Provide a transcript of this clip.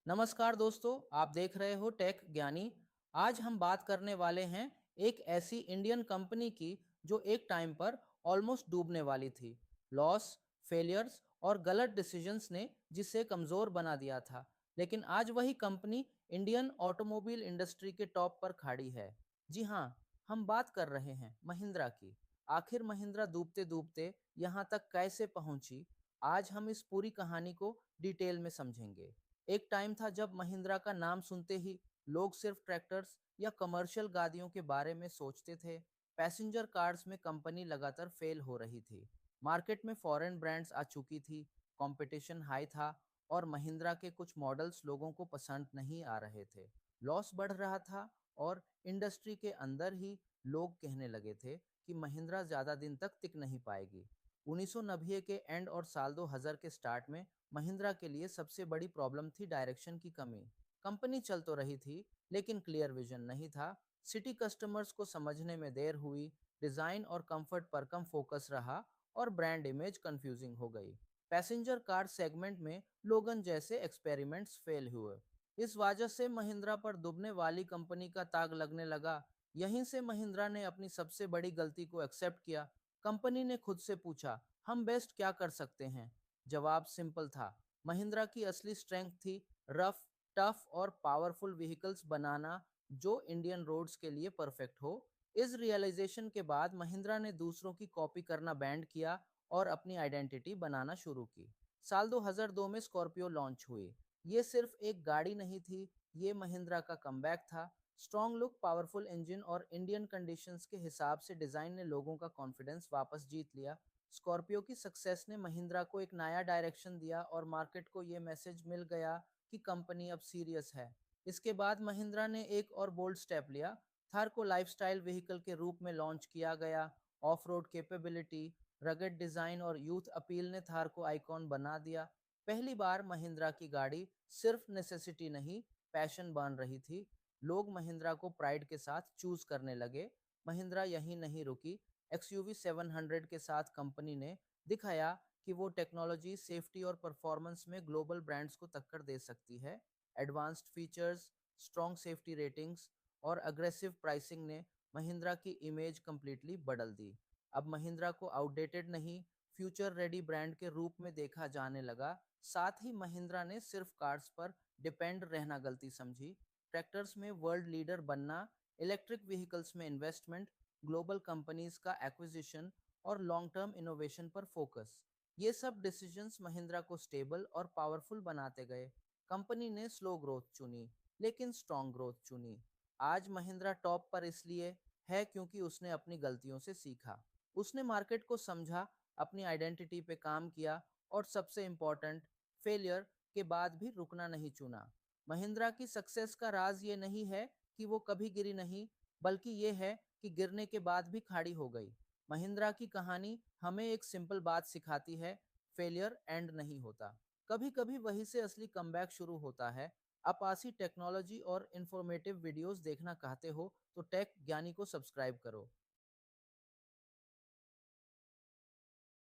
नमस्कार दोस्तों, आप देख रहे हो टेक ज्ञानी। आज हम बात करने वाले हैं एक ऐसी इंडियन कंपनी की जो एक टाइम पर ऑलमोस्ट डूबने वाली थी। लॉस, फेलियर्स और गलत डिसीजंस ने जिसे कमज़ोर बना दिया था। लेकिन आज वही कंपनी इंडियन ऑटोमोबाइल इंडस्ट्री के टॉप पर खड़ी है। जी हाँ, हम बात कर रहे हैं महिंद्रा की। आखिर महिंद्रा डूबते डूबते यहाँ तक कैसे पहुंची? आज हम इस पूरी कहानी को डिटेल में समझेंगे। एक टाइम था जब महिंद्रा का नाम सुनते ही लोग सिर्फ ट्रैक्टर्स या कमर्शियल गाड़ियों के बारे में सोचते थे। पैसेंजर कार्स में कंपनी लगातार फेल हो रही थी। मार्केट में फॉरेन ब्रांड्स आ चुकी थी, कंपटीशन हाई था और महिंद्रा के कुछ मॉडल्स लोगों को पसंद नहीं आ रहे थे। लॉस बढ़ रहा था और इंडस्ट्री के अंदर ही लोग कहने लगे थे कि महिंद्रा ज़्यादा दिन तक टिक नहीं पाएगी। 1990 के एंड और साल 2000 के स्टार्ट में महिंद्रा के लिए सबसे बड़ी प्रॉब्लम थी डायरेक्शन की कमी। कंपनी चल तो रही थी, लेकिन क्लियर विजन नहीं था। सिटी कस्टमर्स को समझने में देर हुई, डिजाइन और कंफर्ट पर कम फोकस रहा और ब्रांड इमेज कंफ्यूजिंग हो गई। पैसेंजर कार सेगमेंट में लोगन जैसे एक्सपेरिमेंट्स फेल हुए। इस वजह से महिंद्रा पर डूबने वाली कंपनी का ताग लगने लगा। यहीं से महिंद्रा ने अपनी सबसे बड़ी गलती को एक्सेप्ट किया। कंपनी ने खुद से पूछा, हम बेस्ट क्या कर सकते हैं? जवाब सिंपल था। महिंद्रा की असली स्ट्रेंथ थी रफ, टफ और पावरफुल व्हीकल्स बनाना जो इंडियन रोड्स के लिए परफेक्ट हो। इस रियलाइजेशन के बाद महिंद्रा ने दूसरों की कॉपी करना बैंड किया और अपनी आइडेंटिटी बनाना शुरू की। साल 2002 में स्कॉर्पियो लॉन्च हुई। ये सिर्फ एक गाड़ी नहीं थी, ये महिंद्रा का कमबैक था। स्ट्रॉन्ग लुक, पावरफुल इंजन और इंडियन कंडीशंस के हिसाब से डिजाइन ने लोगों का कॉन्फिडेंस वापस जीत लिया। स्कॉर्पियो की सक्सेस ने महिंद्रा को एक नया डायरेक्शन दिया और मार्केट को ये मैसेज मिल गया कि कंपनी अब सीरियस है। इसके बाद महिंद्रा ने एक और बोल्ड स्टेप लिया। थार को लाइफस्टाइल व्हीकल के रूप में लॉन्च किया गया। Of road capability, rugged design और यूथ अपील ने थार को आइकॉन बना दिया। पहली बार महिंद्रा की गाड़ी सिर्फ नेसेसिटी नहीं, पैशन बन रही थी। लोग महिंद्रा को प्राइड के साथ चूज करने लगे। महिंद्रा यही नहीं रुकी। एक्सयूवी 700 के साथ कंपनी ने दिखाया कि वो टेक्नोलॉजी, सेफ्टी और परफॉर्मेंस में ग्लोबल ब्रांड्स को टक्कर दे सकती है। Advanced features, strong safety ratings और अग्रेसिव प्राइसिंग ने महिंद्रा की इमेज कंप्लीटली बदल दी। अब महिंद्रा को आउटडेटेड नहीं, फ्यूचर रेडी ब्रांड के रूप में देखा जाने लगा। साथ ही महिंद्रा ने सिर्फ कार्स पर डिपेंड रहना गलती समझी। ट्रैक्टर्स में वर्ल्ड लीडर बनना, इलेक्ट्रिक व्हीकल्स में इन्वेस्टमेंट, ग्लोबल कंपनीज का एक्विजिशन और लॉन्ग टर्म इनोवेशन पर फोकस, ये सब डिसीजंस महिंद्रा को स्टेबल और पावरफुल बनाते गए। कंपनी ने स्लो ग्रोथ चुनी, लेकिन स्ट्रॉन्ग ग्रोथ चुनी। आज महिंद्रा टॉप पर इसलिए है क्योंकि उसने अपनी गलतियों से सीखा, उसने मार्केट को समझा, अपनी आइडेंटिटी पे काम किया और सबसे इम्पोर्टेंट, फेलियर के बाद भी रुकना नहीं चुना। महिंद्रा की सक्सेस का राज ये नहीं है कि वो कभी गिरी नहीं, बल्कि ये है कि गिरने के बाद भी खड़ी हो गई। महिंद्रा की कहानी हमें एक सिंपल बात सिखाती है, फेलियर एंड नहीं होता, कभी कभी वहीं से असली कमबैक शुरू होता है। आप ऐसी टेक्नोलॉजी और इंफॉर्मेटिव वीडियोस देखना चाहते हो तो टेक ज्ञानी को सब्सक्राइब करो।